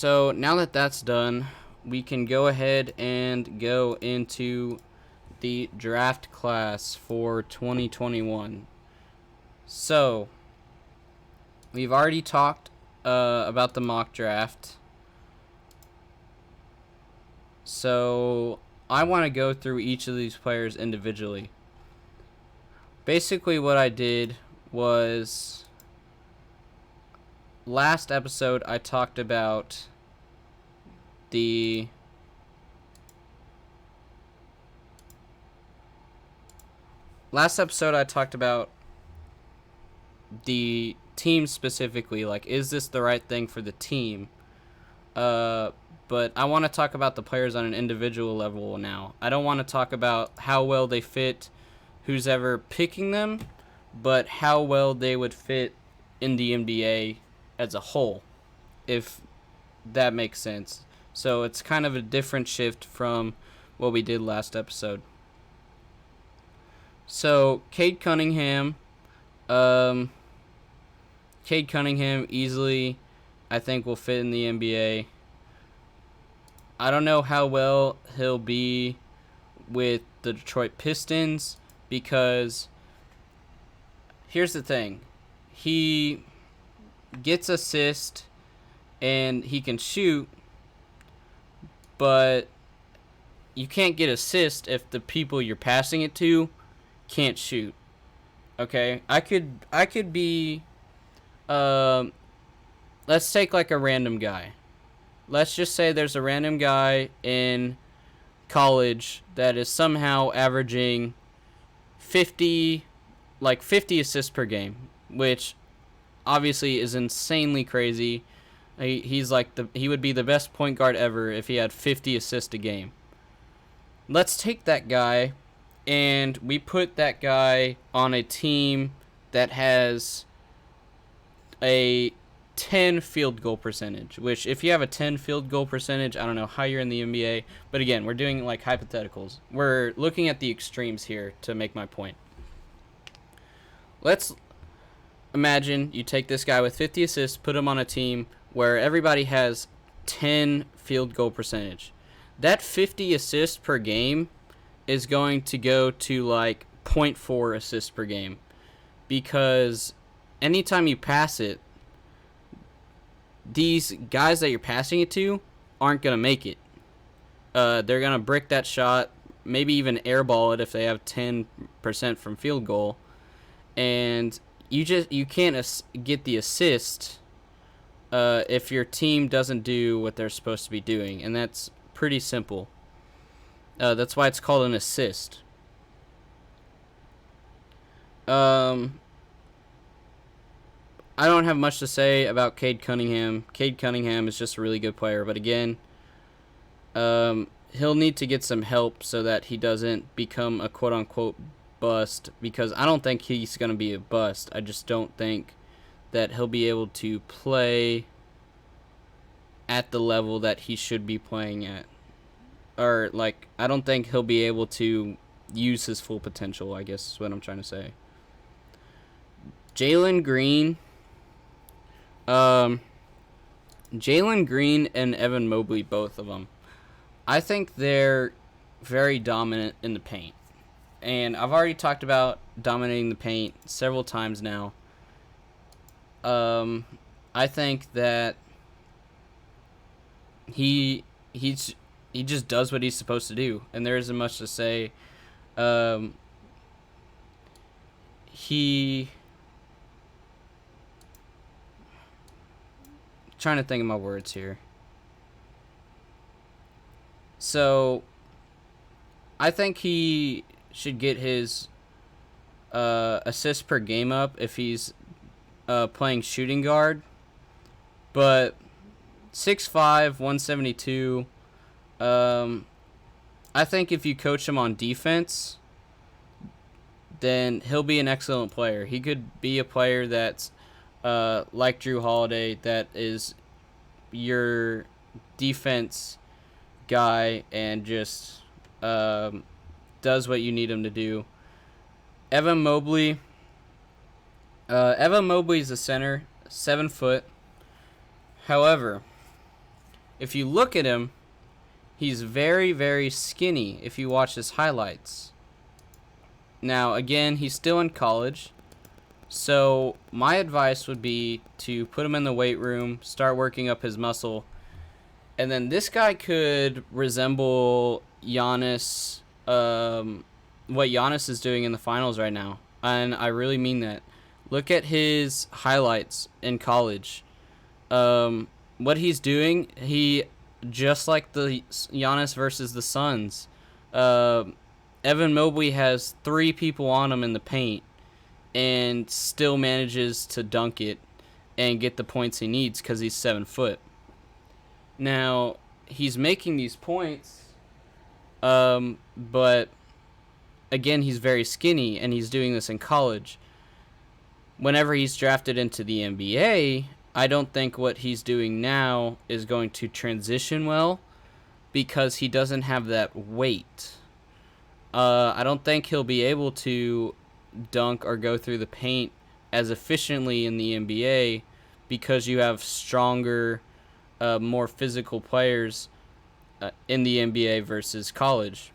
So now that that's done, we can go ahead and go into the draft class for 2021. So we've already talked about the mock draft. So I want to go through each of these players individually. Basically what I did was last episode I talked about the team specifically, like, is this the right thing for the team? But I want to talk about the players on an individual level now. I don't want to talk about how well they fit who's ever picking them, but how well they would fit in the NBA as a whole, if that makes sense. So it's kind of a different shift from what we did last episode. So Cade Cunningham easily, I think, will fit in the NBA. I don't know how well he'll be with the Detroit Pistons, because here's the thing. He gets assist and he can shoot, but you can't get assist if the people you're passing it to can't shoot. Okay? I could be let's take like a random guy. Let's just say there's a random guy in college that is somehow averaging 50 assists per game, which obviously is insanely crazy. He would be the best point guard ever if he had 50 assists a game. Let's take that guy and we put that guy on a team that has a 10 field goal percentage, which if you have a 10 field goal percentage, I don't know how you're in the NBA, but again, we're doing like hypotheticals. We're looking at the extremes here to make my point. Let's imagine you take this guy with 50 assists, put him on a team where everybody has 10 field goal percentage. That 50 assists per game is going to go to like 0.4 assists per game, because anytime you pass it, these guys that you're passing it to aren't going to make it. They're going to brick that shot, maybe even airball it if they have 10% from field goal. And you can't get the assist if your team doesn't do what they're supposed to be doing. And that's pretty simple. That's why it's called an assist. I don't have much to say about Cade Cunningham. Cade Cunningham is just a really good player, but again, he'll need to get some help so that he doesn't become a quote-unquote bust, because I don't think he's going to be a bust. I just don't think that he'll be able to play at the level that he should be playing at. Or, like, I don't think he'll be able to use his full potential, I guess is what I'm trying to say. Jalen Green and Evan Mobley, both of them, I think they're very dominant in the paint. And I've already talked about dominating the paint several times now. I think that he just does what he's supposed to do, and there isn't much to say. Trying to think of my words here. So I think he should get his assists per game up if he's playing shooting guard. But 6'5", 172. I think if you coach him on defense, then he'll be an excellent player. He could be a player that's like Drew Holiday, that is your defense guy and just does what you need him to do. Evan Mobley is a center, 7 foot. However, if you look at him, he's very, very skinny if you watch his highlights. Now, again, he's still in college. So my advice would be to put him in the weight room, start working up his muscle. And then this guy could resemble Giannis, what Giannis is doing in the finals right now. And I really mean that. Look at his highlights in college. What he's doing, just like the Giannis versus the Suns. Evan Mobley has 3 people on him in the paint and still manages to dunk it and get the points he needs because he's 7 foot. Now, he's making these points, but again, he's very skinny, and he's doing this in college. Whenever he's drafted into the NBA, I don't think what he's doing now is going to transition well because he doesn't have that weight. I don't think he'll be able to dunk or go through the paint as efficiently in the NBA because you have stronger, more physical players in the NBA versus college.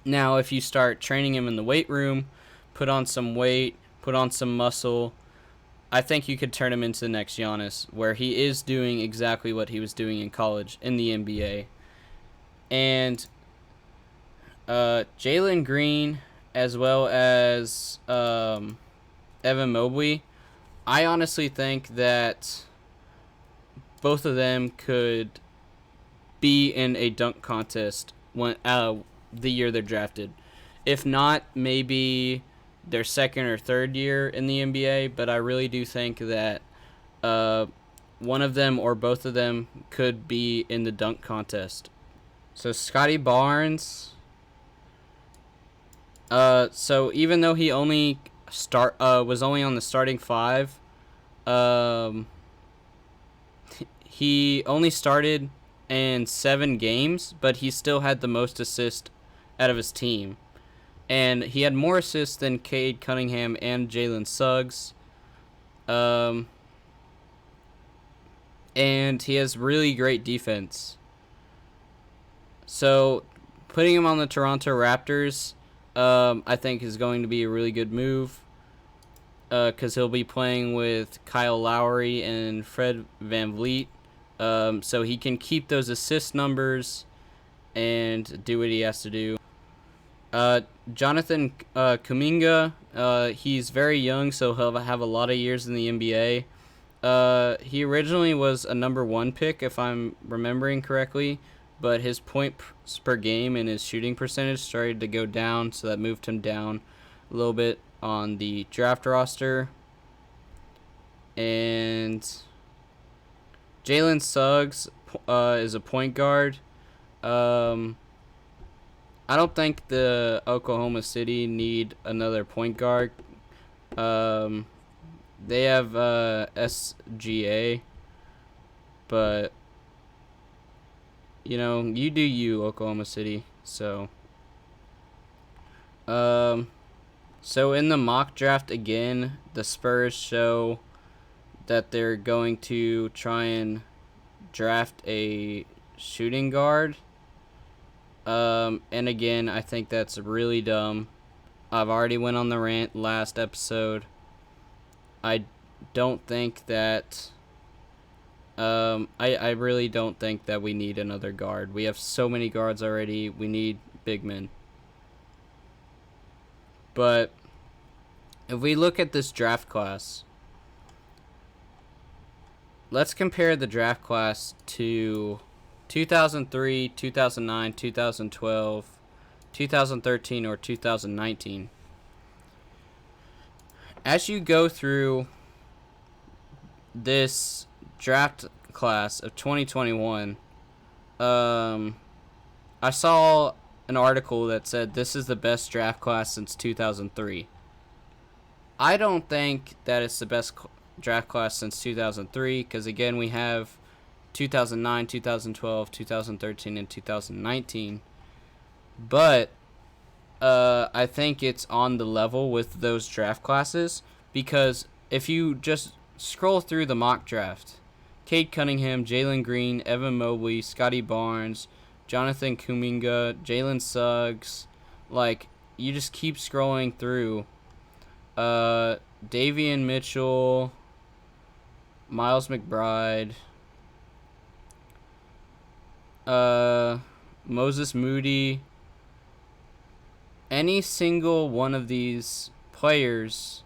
Now, if you start training him in the weight room, put on some weight, put on some muscle, I think you could turn him into the next Giannis, where he is doing exactly what he was doing in college in the NBA. And Jalen Green, as well as Evan Mobley, I honestly think that both of them could be in a dunk contest when the year they're drafted. If not, maybe their second or third year in the NBA, but I really do think that one of them or both of them could be in the dunk contest. So Scotty Barnes, so even though he only was only on the starting 5, he only started in 7 games, but he still had the most assists out of his team. And he had more assists than Cade Cunningham and Jalen Suggs. And he has really great defense. So putting him on the Toronto Raptors, I think is going to be a really good move. Because he'll be playing with Kyle Lowry and Fred VanVleet. So he can keep those assist numbers and do what he has to do. Jonathan Kuminga, he's very young, so he'll have a lot of years in the NBA. He originally was a number 1 pick, if I'm remembering correctly, but his points per game and his shooting percentage started to go down, so that moved him down a little bit on the draft roster. And Jalen Suggs is a point guard. I don't think the Oklahoma City need another point guard. They have SGA, but you do you, Oklahoma City. So in the mock draft again, the Spurs show that they're going to try and draft a shooting guard. And again, I think that's really dumb. I've already went on the rant last episode. I don't think that I really don't think that we need another guard. We have so many guards already. We need big men. But if we look at this draft class, let's compare the draft class to 2003, 2009, 2012, 2013, or 2019. As you go through this draft class of 2021, I saw an article that said this is the best draft class since 2003. I don't think that it's the best draft class since 2003 because, again, we have 2009, 2012, 2013, and 2019. But I think it's on the level with those draft classes because if you just scroll through the mock draft, Cade Cunningham, Jalen Green, Evan Mobley, Scotty Barnes, Jonathan Kuminga, Jalen Suggs. Like, you just keep scrolling through. Davian Mitchell, Miles McBride, Moses Moody. Any single one of these players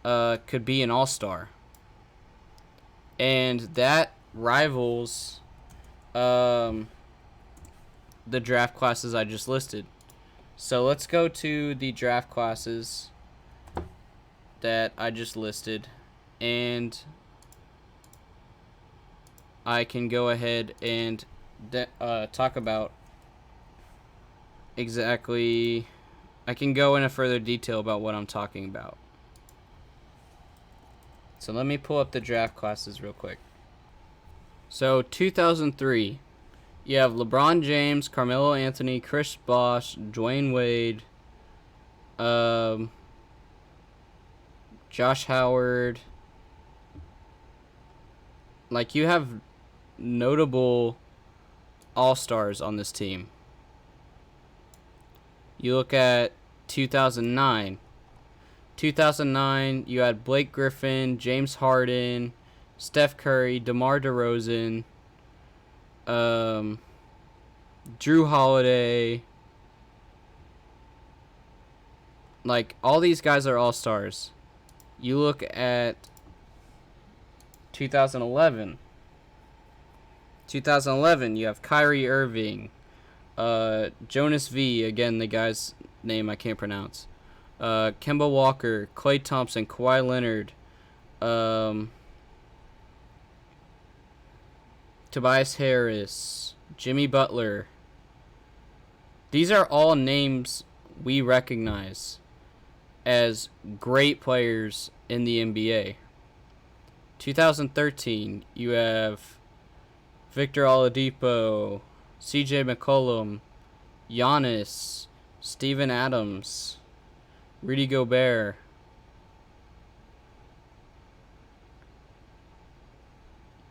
could be an all-star. And that rivals the draft classes I just listed. So let's go to the draft classes that I just listed, and I can go ahead and talk about exactly. I can go into further detail about what I'm talking about. So let me pull up the draft classes real quick. So 2003, you have LeBron James, Carmelo Anthony, Chris Bosh, Dwayne Wade, Josh Howard. Like, you have notable all-stars on this team. You look at 2009. 2009, you had Blake Griffin, James Harden, Steph Curry, DeMar DeRozan, Drew Holiday. Like, all these guys are all-stars. You look at 2011. 2011, you have Kyrie Irving, Jonas V, again, the guy's name I can't pronounce, Kemba Walker, Klay Thompson, Kawhi Leonard, Tobias Harris, Jimmy Butler. These are all names we recognize as great players in the NBA. 2013, you have Victor Oladipo, CJ McCollum, Giannis, Steven Adams, Rudy Gobert.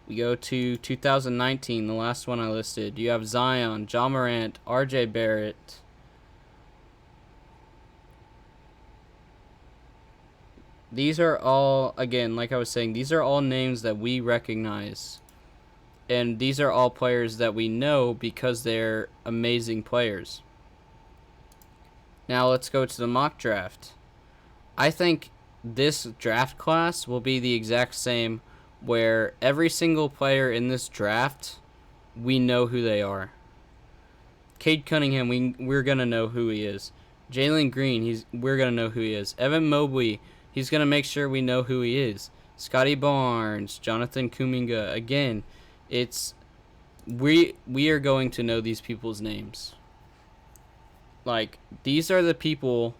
We go to 2019, the last one I listed. You have Zion, Ja Morant, RJ Barrett. These are all, again, like I was saying, these are all names that we recognize. And these are all players that we know because they're amazing players. Now let's go to the mock draft. I think this draft class will be the exact same, where every single player in this draft, we know who they are. Cade Cunningham, we're going to know who he is. Jalen Green, we're going to know who he is. Evan Mobley, he's going to make sure we know who he is. Scotty Barnes, Jonathan Kuminga, again, we are going to know these people's names. Like, these are the people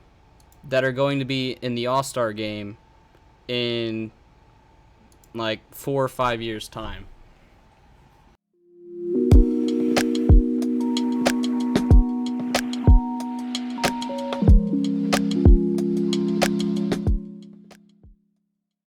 that are going to be in the All-Star game in like 4 or 5 years' time.